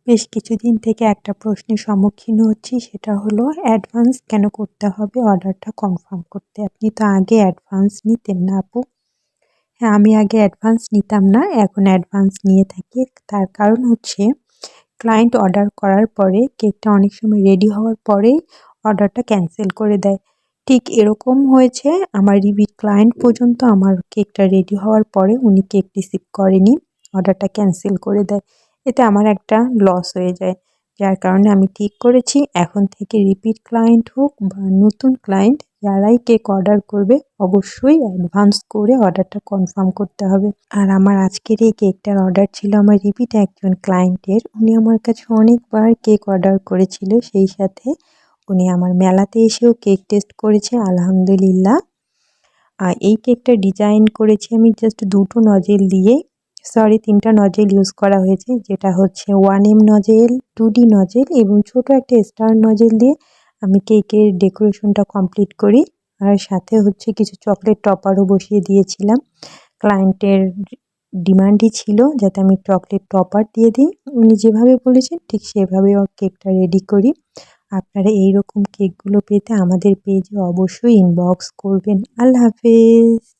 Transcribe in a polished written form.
বেশ কিছুদিন থেকে একটা প্রশ্নের সম্মুখীন হচ্ছি, সেটা হলো অ্যাডভান্স কেন করতে হবে অর্ডারটা কনফার্ম করতে? আপনি তো আগে অ্যাডভান্স নিতেন না আপু? হ্যাঁ, আমি আগে অ্যাডভান্স নিতাম না, এখন অ্যাডভান্স নিয়ে থাকি। তার কারণ হচ্ছে ক্লায়েন্ট অর্ডার করার পরে কেকটা অনেক সময় রেডি হওয়ার পরেই অর্ডারটা ক্যান্সেল করে দেয়। ঠিক এরকম হয়েছে, আমার রিপিট ক্লায়েন্ট পর্যন্ত আমার কেকটা রেডি হওয়ার পরে উনি কেক রিসিভ করেনি, অর্ডারটা ক্যান্সেল করে দেয়। এতে আমার একটা লস হয়ে যায়। যার কারণে আমি ঠিক করেছি এখন থেকে রিপিট ক্লায়েন্ট হোক বা নতুন ক্লায়েন্ট যারাই কেক অর্ডার করবে অবশ্যই অ্যাডভান্স করে অর্ডারটা কনফার্ম করতে হবে। আর আমার আজকের এই কেকটার অর্ডার ছিল আমার রিপিট একজন ক্লায়েন্টের। উনি আমার কাছে অনেকবার কেক অর্ডার করেছিল, সেই সাথে উনি আমার মেলাতে এসেও কেক টেস্ট করেছে, আলহামদুলিল্লাহ। আর এই কেকটা ডিজাইন করেছি আমি জাস্ট ২টো নজেল দিয়ে, সরি ৩টা নজেল ইউজ করা হয়েছে, যেটা হচ্ছে 1M নজেল, 2D নজেল এবং ছোট একটা স্টার নজেল দিয়ে আমি কেকের ডেকোরেশনটা কমপ্লিট করি। আর সাথে হচ্ছে কিছু চকলেট টপারও বসিয়ে দিয়েছিলাম। ক্লায়েন্টের ডিমান্ডই ছিল যাতে আমি চকলেট টপার দিয়ে দিই। উনি যেভাবে বলেছেন ঠিক সেভাবে কেকটা রেডি করি। আপনারা এইরকম কেকগুলো পেতে আমাদের পেজে অবশ্যই ইনবক্স করবেন। আল্লাহ হাফেজ।